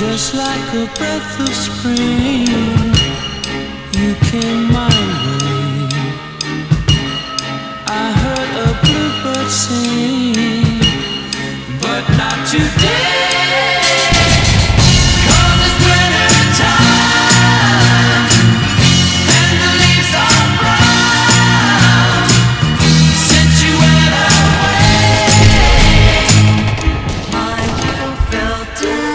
Just like a breath of spring, you came my way. I heard a bluebird sing, but not today. 'Cause it's winter time, and the leaves are brown since you went away. My world fell down.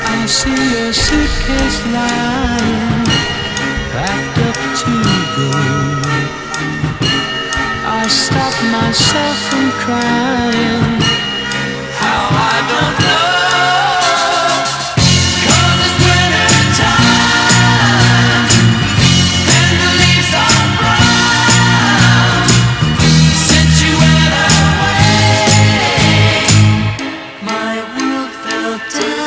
I see your suitcase lying, packed up to go. I stop myself from crying. How I don't know. 'Cause it's winter time, and the leaves are brown since you went away. My world fell down.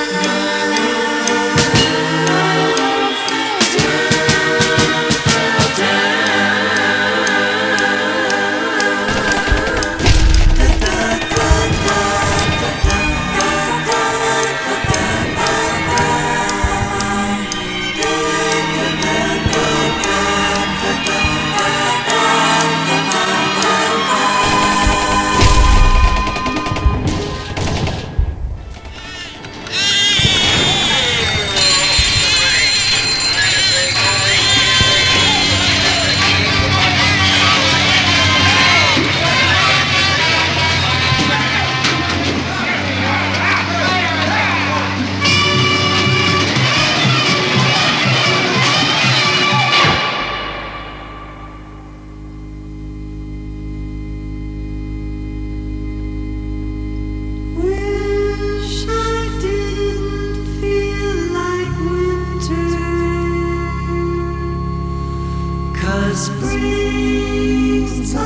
Spring's a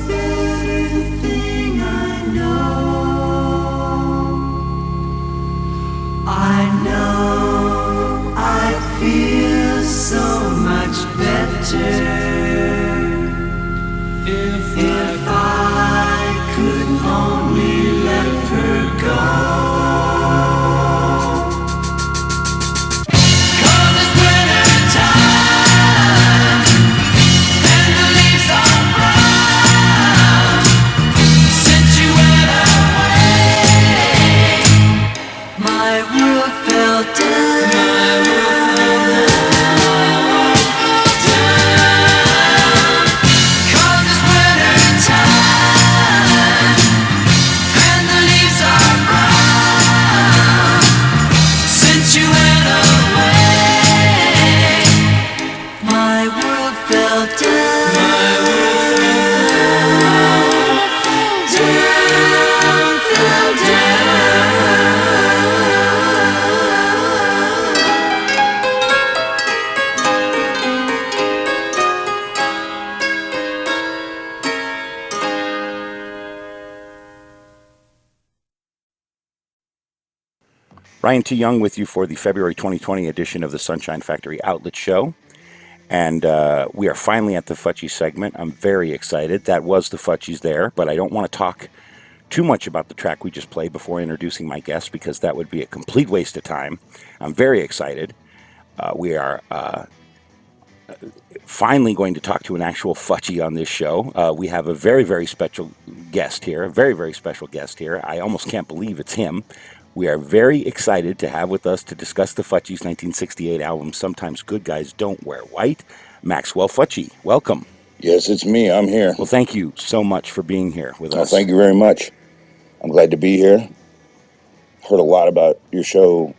better thing, I know I feel so much better if I could only let her go. Ryan T. Young with you for the February 2020 edition of the Sunshine Factory Outlet Show. And we are finally at the Futchie segment. I'm very excited. That was the Futchies there, but I don't want to talk too much about the track we just played before introducing my guest because that would be a complete waste of time. I'm very excited. We are finally going to talk to an actual Futchie on this show. We have a very, very special guest here, I almost can't believe it's him. We are very excited to have with us to discuss the Futchies' 1968 album, Sometimes Good Guys Don't Wear White, Maxwell Futchie. Welcome. Yes, it's me. I'm here. Well, thank you so much for being here with us. Thank you very much. I'm glad to be here. Heard a lot about your show.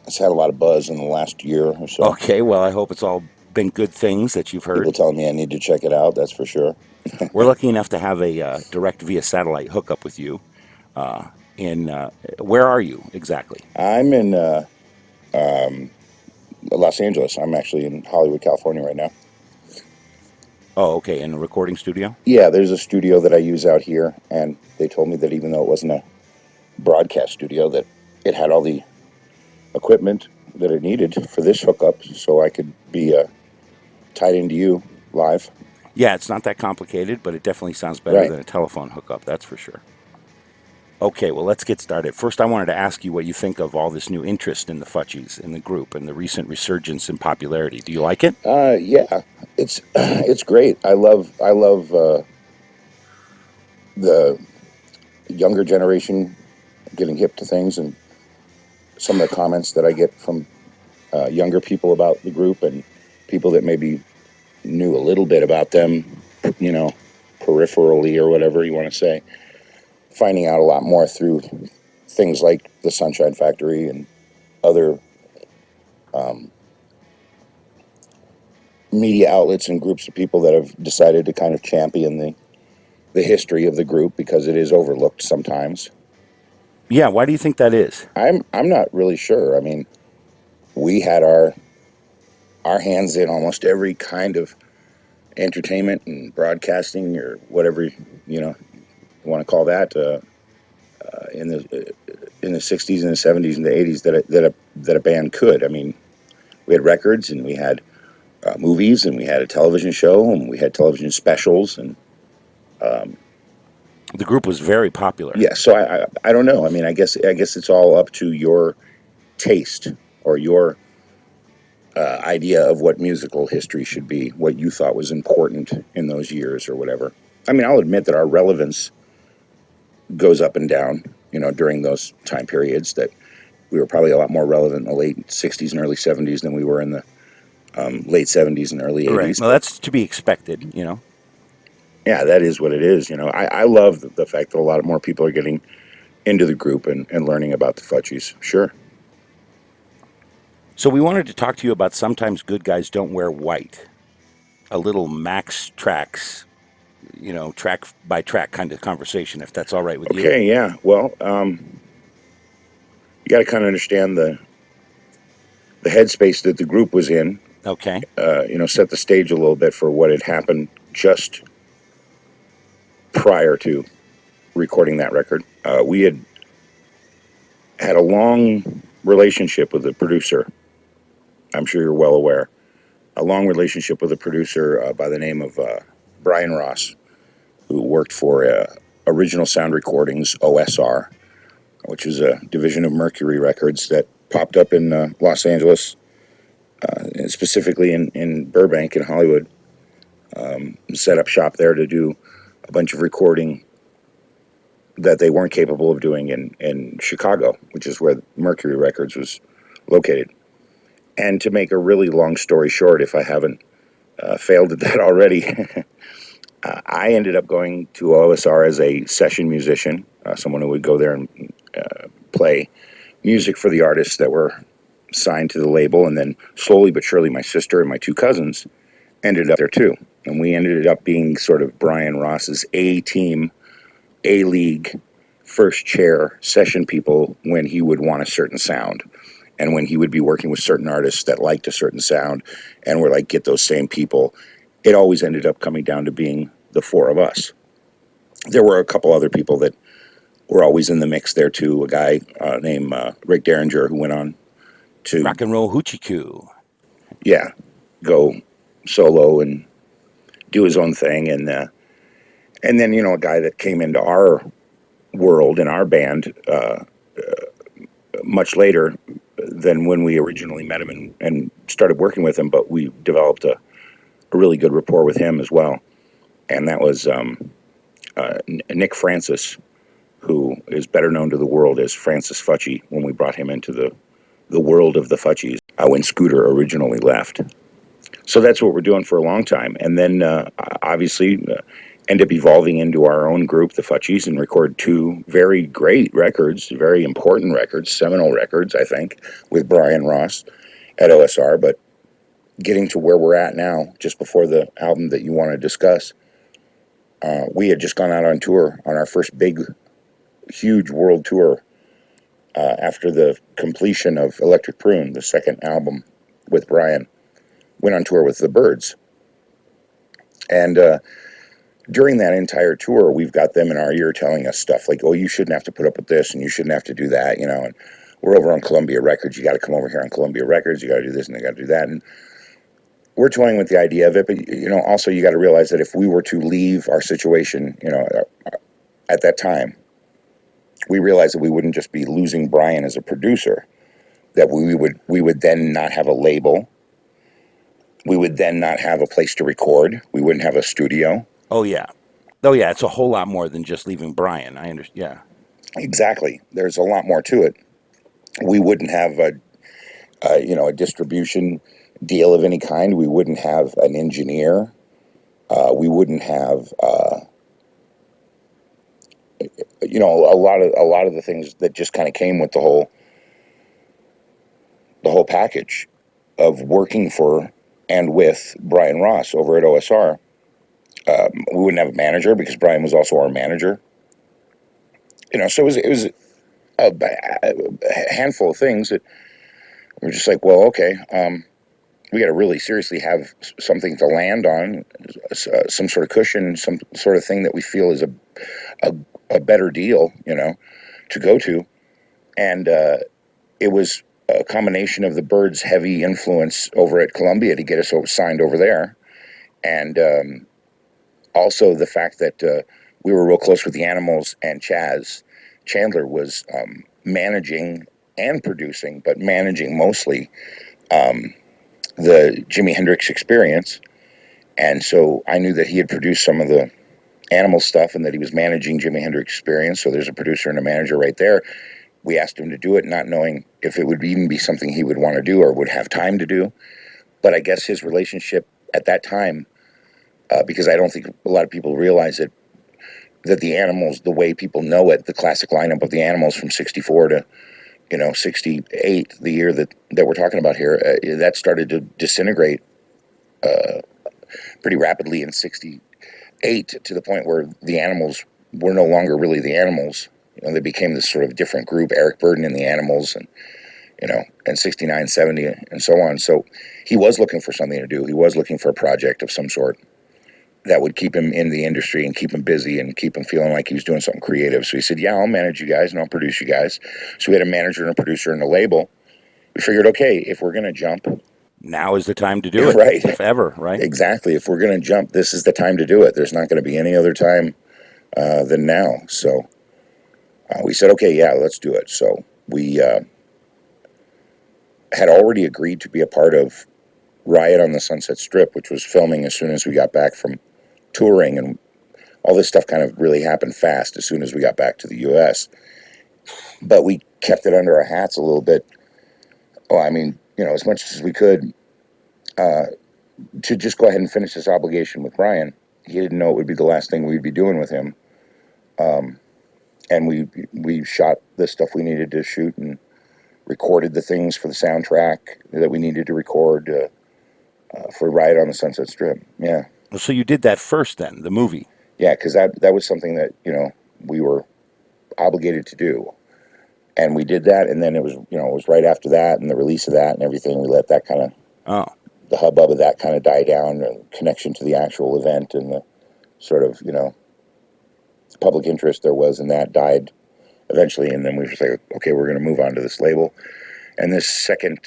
It's had a lot of buzz in the last year or so. Okay, well, I hope it's all been good things that you've heard. People telling me I need to check it out, that's for sure. We're lucky enough to have a direct via satellite hookup with you. Where are you exactly? I'm in Los Angeles. I'm actually in Hollywood, California right now. Oh, okay, in a recording studio? Yeah, there's a studio that I use out here, and they told me that even though it wasn't a broadcast studio, that it had all the equipment that it needed for this hookup, so I could be tied into you live. Yeah, it's not that complicated, but it definitely sounds better Right. than a telephone hookup, that's for sure. Okay, well, let's get started. First, I wanted to ask you what you think of all this new interest in the Fudgies, in the group, and the recent resurgence in popularity. Do you like it? Yeah, it's it's great. I love the younger generation getting hip to things, and some of the comments that I get from younger people about the group, and people that maybe knew a little bit about them, you know, peripherally or whatever you want to say, finding out a lot more through things like the Sunshine Factory and other um, media outlets and groups of people that have decided to kind of champion the history of the group, because it is overlooked sometimes. Yeah, why do you think that is? I'm not really sure. I mean, we had our hands in almost every kind of entertainment and broadcasting, or whatever you want to call that, in the 60s and the 70s and the 80s that a band could. I mean, we had records, and we had movies, and we had a television show, and we had television specials, and um, The group was very popular. yeah. So I don't know. I mean, I guess it's all up to your taste, or your idea of what musical history should be, what you thought was important in those years or whatever. I mean, I'll admit that our relevance goes up and down, during those time periods, that we were probably a lot more relevant in the late 60s and early 70s than we were in the late 70s and early Right. 80s. Well, But that's to be expected. yeah, that is what it is. I love the fact that a lot more people are getting into the group, and learning about the Fudgies. Sure. So we wanted to talk to you about Sometimes Good Guys Don't Wear White, a little Max Tracks, track by track kind of conversation, if that's all right with you. Okay, yeah. Well, you got to kind of understand the headspace that the group was in. Okay. Set the stage a little bit for what had happened just prior to recording that record. We had a long relationship with the producer. I'm sure you're well aware. A long relationship with a producer by the name of Brian Ross, who worked for Original Sound Recordings, OSR, which is a division of Mercury Records that popped up in Los Angeles, specifically in Burbank in Hollywood. Set up shop there to do a bunch of recording that they weren't capable of doing in Chicago, which is where Mercury Records was located. And to make a really long story short, if I haven't failed at that already, I ended up going to OSR as a session musician, someone who would go there and play music for the artists that were signed to the label. And then slowly but surely, my sister and my two cousins ended up there too. And we ended up being sort of Brian Ross's A team, A league, first chair session people when he would want a certain sound. And when he would be working with certain artists that liked a certain sound and were like, get those same people, it always ended up coming down to being the four of us. There were a couple other people that were always in the mix there too. A guy named Rick Derringer, who went on to, Rock and Roll Hoochie Coo. yeah, go solo and do his own thing. And then, a guy that came into our world in our band much later than when we originally met him, and started working with him, but we developed a really good rapport with him as well. And that was Nick Francis, who is better known to the world as Francis Futchie, when we brought him into the world of the Futchies when Scooter originally left. So that's what we're doing for a long time. And then obviously end up evolving into our own group, the Futchies, and record two very great records, very important records, seminal records, I think, with Brian Ross at OSR. But getting to where we're at now, just before the album that you want to discuss, we had just gone out on tour on our first big, huge world tour after the completion of Electric Prune, the second album with Brian. Went on tour with the Byrds. And during that entire tour, we've got them in our ear telling us stuff like, oh, you shouldn't have to put up with this, and you shouldn't have to do that, and we're over on Columbia Records. You got to come over here on Columbia Records. You got to do this and you got to do that. And we're toying with the idea of it, but also you got to realize that if we were to leave our situation, at that time, we realized that we wouldn't just be losing Brian as a producer, that we would then not have a label. We would then not have a place to record. We wouldn't have a studio. Oh yeah. Oh yeah, it's a whole lot more than just leaving Brian. I understand. Yeah. Exactly. There's a lot more to it. We wouldn't have a distribution deal of any kind. We wouldn't have an engineer. We wouldn't have a lot of the things that just kind of came with the whole package of working for and with Brian Ross over at OSR. We wouldn't have a manager because Brian was also our manager. So it was a handful of things that we're just like, well, okay, we got to really seriously have something to land on, some sort of cushion, some sort of thing that we feel is a better deal, to go to. And it was a combination of the Birds' heavy influence over at Columbia to get us signed over there, and also the fact that we were real close with the Animals, and Chaz Chandler was managing and producing, but managing mostly the Jimi Hendrix Experience. And so I knew that he had produced some of the Animal stuff and that he was managing Jimi Hendrix Experience. So there's a producer and a manager right there. We asked him to do it, not knowing if it would even be something he would want to do or would have time to do. But I guess his relationship at that time, because I don't think a lot of people realize it, that the Animals, the way people know it, the classic lineup of the Animals from 64 to 68, the year that we're talking about here, that started to disintegrate pretty rapidly in 68, to the point where the Animals were no longer really the Animals. They became this sort of different group, Eric Burden and the Animals, and 69, 70, and so on. So he was looking for something to do. He was looking for a project of some sort that would keep him in the industry and keep him busy and keep him feeling like he was doing something creative. So he said, yeah, I'll manage you guys and I'll produce you guys. So we had a manager and a producer and a label. We figured, okay, if we're going to jump, Now is the time to do it. right? If ever, right? Exactly. If we're going to jump, this is the time to do it. There's not going to be any other time than now. So we said, okay, yeah, let's do it. So we had already agreed to be a part of Riot on the Sunset Strip, which was filming as soon as we got back from touring, and all this stuff kind of really happened fast as soon as we got back to the U.S. But we kept it under our hats a little bit. Well, I mean, as much as we could, to just go ahead and finish this obligation with Brian. He didn't know it would be the last thing we'd be doing with him. And we shot the stuff we needed to shoot and recorded the things for the soundtrack that we needed to record for Riot on the Sunset Strip. Yeah. So you did that first, then the movie. Yeah, because that was something that we were obligated to do, and we did that. And then it was right after that and the release of that and everything. We let that kind of the hubbub of that kind of die down, and connection to the actual event and the sort of public interest there was in that died eventually. And then we were just like, okay, we're going to move on to this label and this second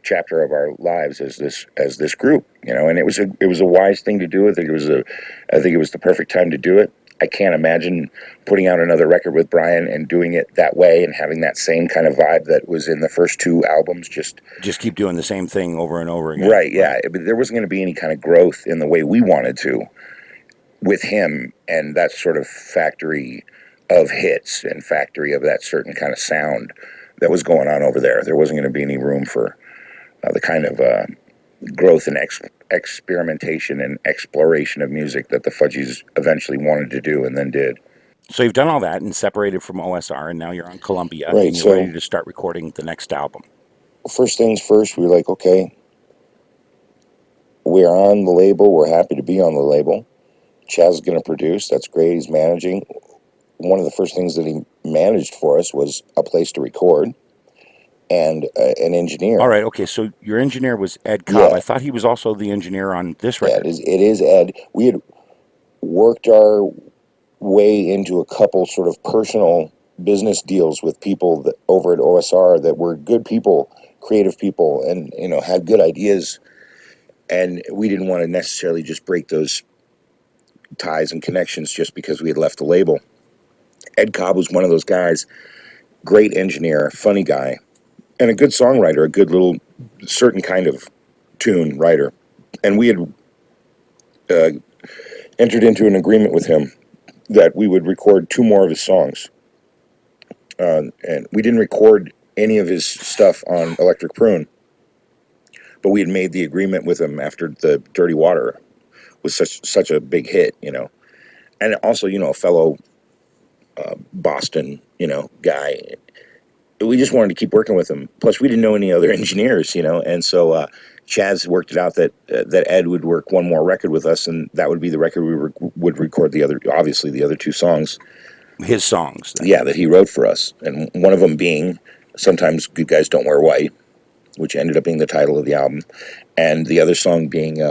chapter of our lives as this group, and it was a wise thing to do. I think it was the perfect time to do it. I can't imagine putting out another record with Brian and doing it that way and having that same kind of vibe that was in the first two albums. Just keep doing the same thing over and over again. Right, yeah. But there wasn't going to be any kind of growth in the way we wanted to with him and that sort of factory of hits and factory of that certain kind of sound that was going on over there. There wasn't going to be any room for the kind of growth and experimentation and exploration of music that the Fudgies eventually wanted to do and then did. So you've done all that and separated from OSR, and now you're on Columbia, right, and you're ready to start recording the next album. First things first, we were like, okay, we're on the label. We're happy to be on the label. Chaz is going to produce. That's great. He's managing. One of the first things that he managed for us was a place to record and an engineer. All right, okay, so your engineer was Ed Cobb. Yeah. I thought he was also the engineer on this record. Yeah, it is Ed. We had worked our way into a couple sort of personal business deals with people that over at OSR that were good people, creative people, and had good ideas And we didn't want to necessarily just break those ties and connections just because we had left the label. Ed Cobb was one of those guys, great engineer, funny guy, and a good songwriter, a good little certain kind of tune writer. And we had entered into an agreement with him that we would record 2 more of his songs. And we didn't record any of his stuff on Electric Prune, but we had made the agreement with him after the Dirty Water was such a big hit, and also, a fellow Boston, guy. We just wanted to keep working with him. Plus, we didn't know any other engineers, and so Chaz worked it out that Ed would work 1 more record with us, and that would be the record we would record the other 2 songs. His songs. Then. Yeah, that he wrote for us, and one of them being "Sometimes Good Guys Don't Wear White," which ended up being the title of the album, and the other song being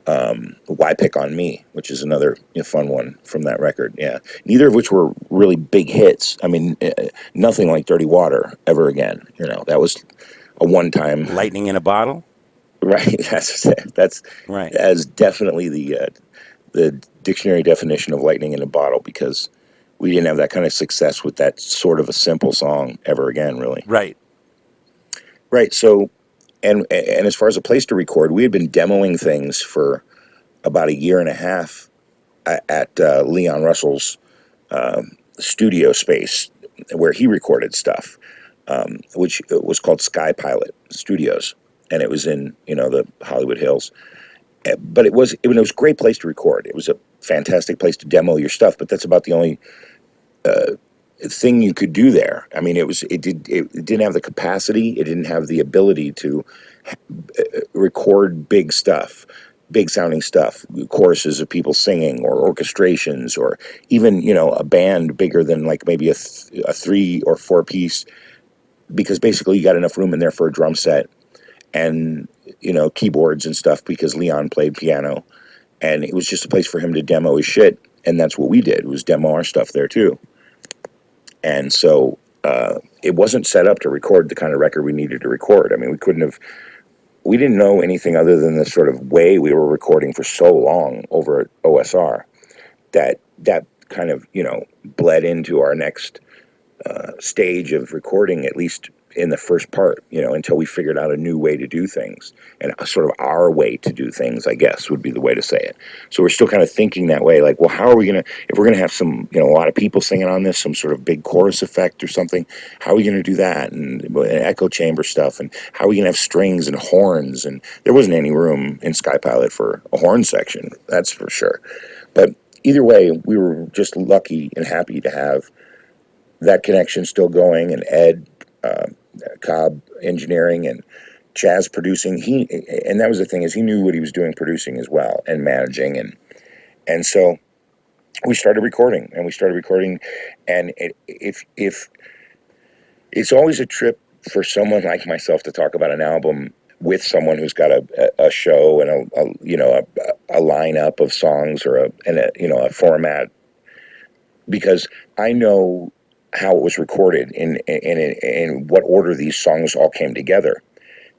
"Why Pick on Me," which is another fun one from that record. Yeah, neither of which were really big hits. I mean, nothing like "Dirty Water" ever again. That was a one-time. Lightning in a bottle. Right. That's right. As definitely the dictionary definition of lightning in a bottle, because we didn't have that kind of success with that sort of a simple song ever again, really. Right. Right. So, and as far as a place to record, we had been demoing things for about 1.5 years at Leon Russell's studio space where he recorded stuff, which was called Sky Pilot Studios, and it was in the Hollywood Hills. But it was a great place to record. It was a fantastic place to demo your stuff, but that's about the only thing you could do there. I mean, it didn't have the capacity. It didn't have the ability to record big stuff, big sounding stuff, choruses of people singing, or orchestrations, or even a band bigger than like maybe a 3 or 4 piece, because basically you got enough room in there for a drum set and keyboards and stuff, because Leon played piano, and it was just a place for him to demo his shit, and that's what we did, was demo our stuff there too. And so it wasn't set up to record the kind of record we needed to record. I mean, we didn't know anything other than the sort of way we were recording for so long over at OSR that kind of bled into our next stage of recording, at least in the first part, until we figured out a new way to do things, and sort of our way to do things, I guess, would be the way to say it. So we're still kind of thinking that way, like, well, how are we going to, if we're going to have some, a lot of people singing on this, some sort of big chorus effect or something, how are we going to do that? And echo chamber stuff, and how are we going to have strings and horns? And there wasn't any room in Sky Pilot for a horn section, that's for sure. But either way, we were just lucky and happy to have that connection still going, and Ed Cobb engineering and Chaz producing. And that was the thing, is he knew what he was doing producing as well, and managing, and so we started recording, and if it's always a trip for someone like myself to talk about an album with someone who's got a show and a lineup of songs, or a format, because I know how it was recorded in what order these songs all came together.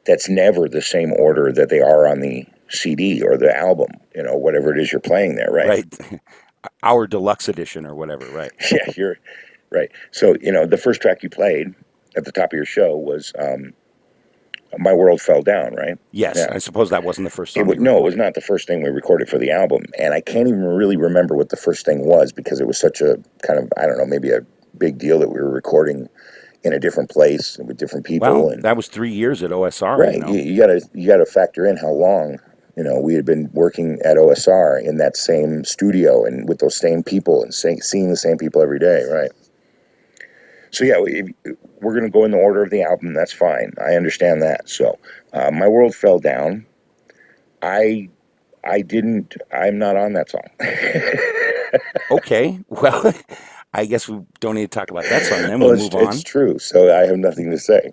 That's never the same order that they are on the CD or the album, whatever it is you're playing there, right? Right. Our deluxe edition or whatever, right? Yeah, you're right. So, the first track you played at the top of your show was My World Fell Down, right? Yes, yeah. I suppose that wasn't the first song. No, it was not the first thing we recorded for the album, and I can't even really remember what the first thing was, because it was such a kind of, I don't know, maybe a big deal that we were recording in a different place and with different people. Well, and that was 3 years at OSR, right? You gotta factor in how long we had been working at OSR in that same studio and with those same people and seeing the same people every day, right? So yeah, we're gonna go in the order of the album. That's fine. I understand that. So, My World Fell Down. I'm not on that song. Okay, well, I guess we don't need to talk about that song then. Well, We'll move on. It's true, so I have nothing to say.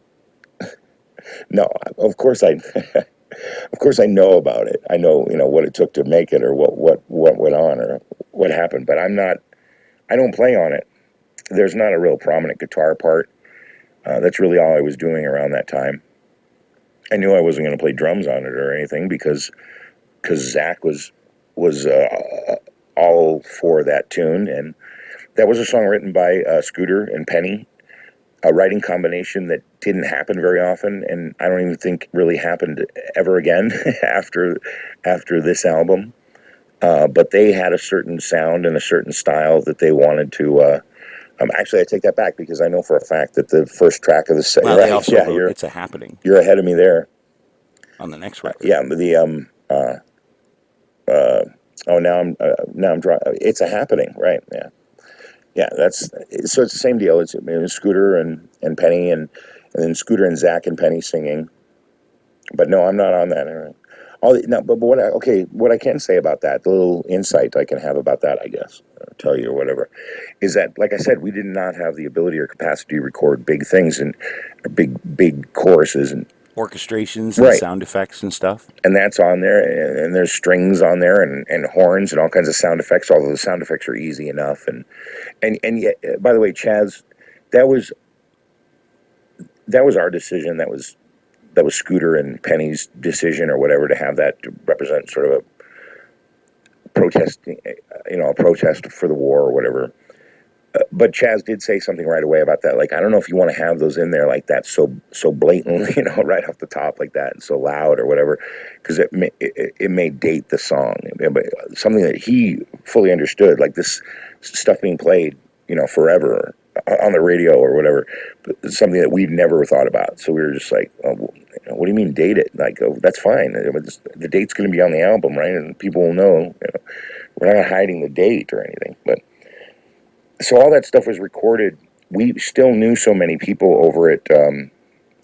No, of course I know about it. I know, what it took to make it, or what went on, or what happened, but I don't play on it. There's not a real prominent guitar part. That's really all I was doing around that time. I knew I wasn't going to play drums on it or anything because Zach was all for that tune, and that was a song written by Scooter and Penny, a writing combination that didn't happen very often, and I don't even think really happened ever again after this album. But they had a certain sound and a certain style that they wanted to. Actually, I take that back because I know for a fact that the first track of the set. Well, they Right? also Yeah, wrote "It's a Happening" you're ahead of me there. on the next record. Yeah, oh, now I'm drawing. It's a happening, right? Yeah, yeah. So it's the same deal. It's Scooter and Penny and then Scooter and Zach and Penny singing. But no, I'm not on that. No, but what I can say about that, the little insight I can have about that, I guess, tell you or whatever, is that, like I said, we did not have the ability or capacity to record big things and big choruses and Orchestrations and right. sound effects and stuff. And that's on there, and there's strings on there, and horns and all kinds of sound effects. Although the sound effects are easy enough, and yet, by the way, Chaz, that was our decision. That was Scooter and Penny's decision or whatever to have that to represent sort of a protest, a protest for the war or whatever. But Chaz did say something right away about that. Like, I don't know if you want to have those in there like that, so blatantly, right off the top like that, and so loud or whatever, because it may date the song. But something that he fully understood, like this stuff being played, forever on the radio or whatever, but it's something that we'd never thought about. So we were just like, oh, what do you mean date it? Like, oh, that's fine. The date's going to be on the album, right? And people will know. We're not hiding the date or anything, but. So all that stuff was recorded. We still knew so many people over at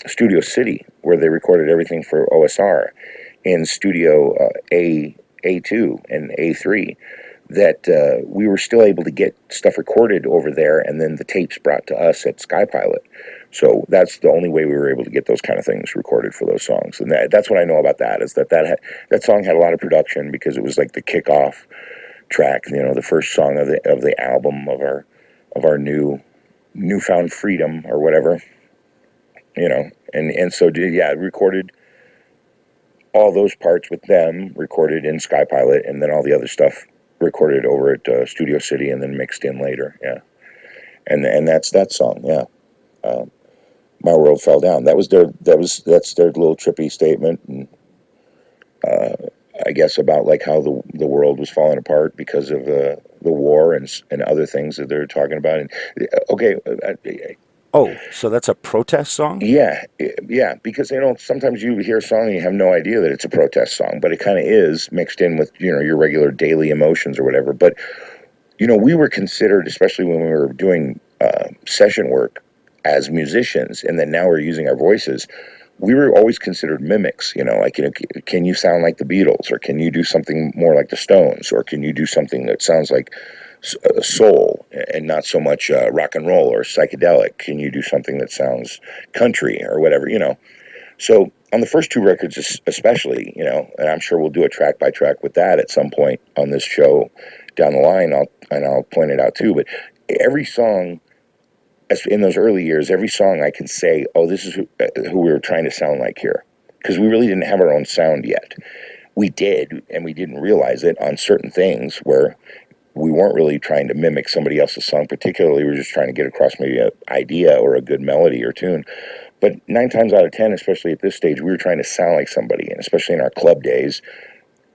Studio City, where they recorded everything for OSR, in Studio A2 and A3, that we were still able to get stuff recorded over there, and then the tapes brought to us at Sky Pilot. So that's the only way we were able to get those kind of things recorded for those songs. And that's what I know about that, is that song had a lot of production because it was like the kickoff track, the first song of the album of our newfound freedom or whatever, and so recorded all those parts with them, recorded in Sky Pilot, and then all the other stuff recorded over at Studio City and then mixed in later, and that's that song, My World Fell Down. That's their little trippy statement, and I guess about like how the world was falling apart because of the war and other things that they're talking about. And okay, Oh, so that's a protest song? yeah, because sometimes you hear a song and you have no idea that it's a protest song, but it kind of is mixed in with your regular daily emotions or whatever. But we were considered, especially when we were doing session work as musicians, and then now we're using our voices. We were always considered mimics, can you sound like the Beatles, or can you do something more like the Stones, or can you do something that sounds like soul and not so much rock and roll or psychedelic? Can you do something that sounds country or whatever, So on the first two records especially, and I'm sure we'll do a track by track with that at some point on this show down the line, I'll point it out too, but every song, in those early years, every song I can say, oh, this is who we were trying to sound like here. Because we really didn't have our own sound yet. We did, and we didn't realize it on certain things where we weren't really trying to mimic somebody else's song particularly. We were just trying to get across maybe an idea or a good melody or tune. But 9 times out of 10, especially at this stage, we were trying to sound like somebody. And especially in our club days,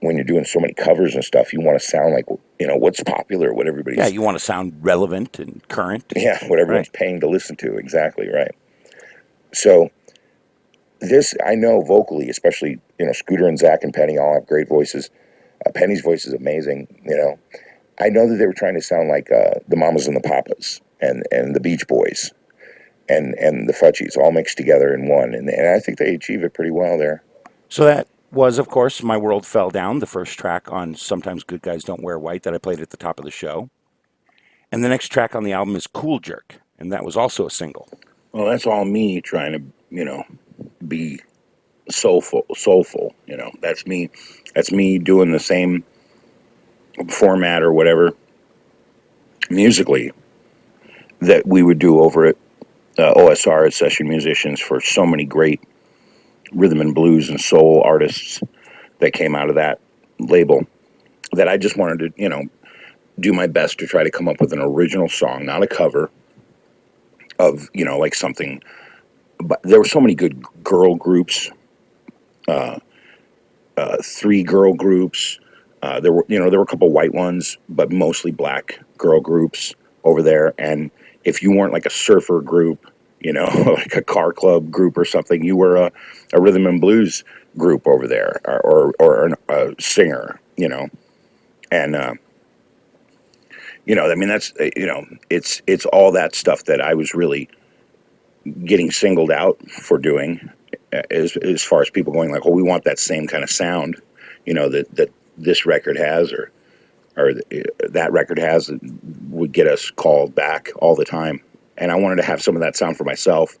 when you're doing so many covers and stuff, you want to sound like, what's popular, what everybody's... Yeah, you want to sound relevant and current. Yeah, what everyone's paying to listen to. Exactly, right. So this, I know vocally, especially, Scooter and Zach and Penny all have great voices. Penny's voice is amazing, I know that they were trying to sound like the Mamas and the Papas and the Beach Boys and the Fudgies all mixed together in one. And I think they achieve it pretty well there. So that was, of course, My World Fell Down, the first track on Sometimes Good Guys Don't Wear White that I played at the top of the show. And the next track on the album is Cool Jerk, and that was also a single. Well, that's all me trying to, be soulful, That's me doing the same format or whatever musically that we would do over at OSR as session musicians for so many great rhythm and blues and soul artists that came out of that label, that I just wanted to, do my best to try to come up with an original song, not a cover of, like something. But there were so many good girl groups, 3 girl groups. There were a couple white ones, but mostly black girl groups over there. And if you weren't like a surfer group, like a car club group or something, you were a rhythm and blues group over there, or a singer, and I mean, that's it's all that stuff that I was really getting singled out for doing, as far as people going like, oh, we want that same kind of sound, that this record has, or that record has, would get us called back all the time. And I wanted to have some of that sound for myself.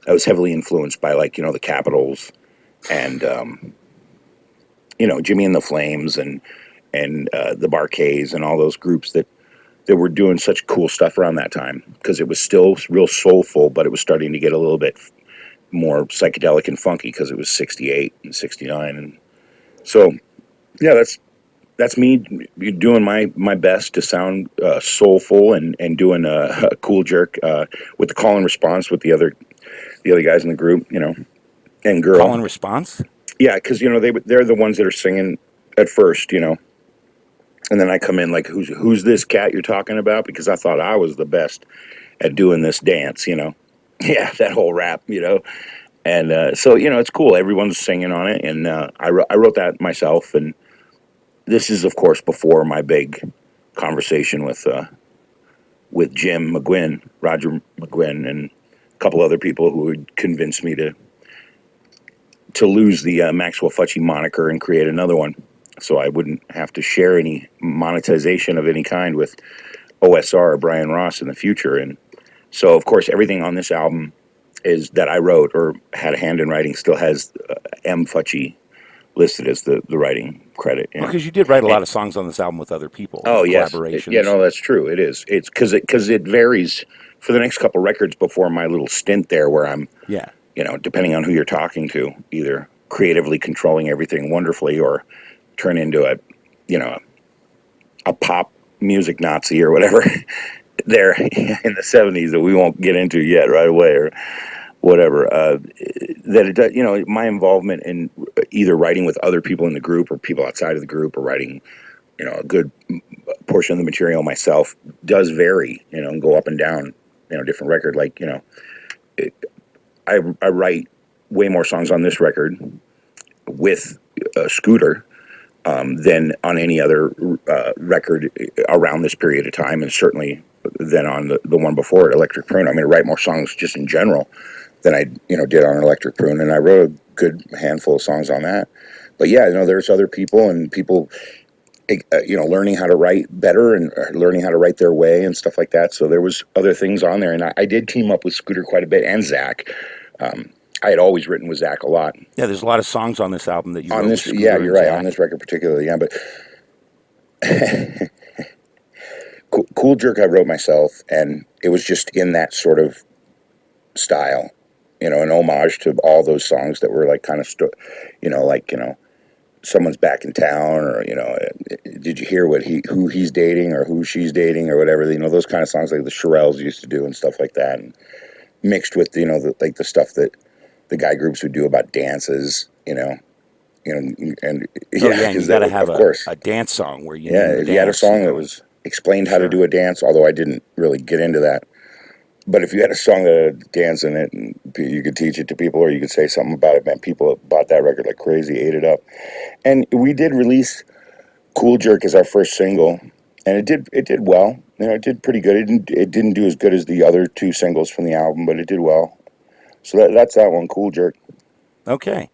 I was heavily influenced by, like, the Capitals and Jimmy and the Flames and the Barkays and all those groups that were doing such cool stuff around that time, because it was still real soulful, but it was starting to get a little bit more psychedelic and funky because it was 68 and 69. And so, yeah, that's me doing my best to sound soulful, and doing a cool jerk with the call and response with the other guys in the group, and girl. Call and response? Yeah, because, they're the ones that are singing at first, and then I come in like, who's this cat you're talking about? Because I thought I was the best at doing this dance, Yeah, that whole rap, And so, it's cool. Everyone's singing on it, and I wrote that myself. And this is, of course, before my big conversation with Jim McGuinn, Roger McGuinn, and a couple other people who would convince me to lose the Maxwell Futchie moniker and create another one, so I wouldn't have to share any monetization of any kind with OSR or Brian Ross in the future. And so, of course, everything on this album is that I wrote or had a hand in writing still has M. Futchie listed as the writing credit. Because you did write a lot of songs on this album with other people. Oh, yes. Collaborations. Yeah, no, that's true. It is. It's because it varies for the next couple records before my little stint there, where I'm, depending on who you're talking to, either creatively controlling everything wonderfully or turn into a pop music Nazi or whatever there in the 70s that we won't get into yet right away, or whatever. That it does, my involvement in either writing with other people in the group or people outside of the group, or writing, a good portion of the material myself, does vary, and go up and down, different record. Like, I write way more songs on this record with Scooter than on any other record around this period of time, and certainly than on the one before it, Electric Prune. I write more songs just in general than I did on Electric Prune, and I wrote a good handful of songs on that. But yeah, there's other people, and people learning how to write better and learning how to write their way and stuff like that. So there was other things on there, and I did team up with Scooter quite a bit, and Zach. I had always written with Zach a lot. Yeah, there's a lot of songs on this album that you wrote with Scooter. Yeah, you're right, on this record particularly. Yeah, but Cool Jerk I wrote myself, and it was just in that sort of style, an homage to all those songs that were like kind of, someone's back in town, or did you hear who he's dating or who she's dating or whatever, those kind of songs like the Shirelles used to do and stuff like that, and mixed with the stuff that the guy groups would do about dances, and you got to have a dance song where if you had a song that was explained how to do a dance, although I didn't really get into that. But if you had a song that had a dance in it, and you could teach it to people, or you could say something about it, man, people bought that record like crazy, ate it up. And we did release Cool Jerk as our first single, and it did well. It did pretty good. It didn't do as good as the other 2 singles from the album, but it did well. So that's that one, Cool Jerk. Okay.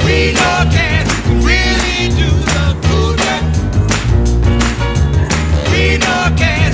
We know can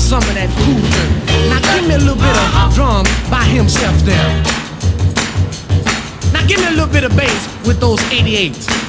some of that cool dirt. Now give me a little bit of drum by himself there. Now give me a little bit of bass with those 88s.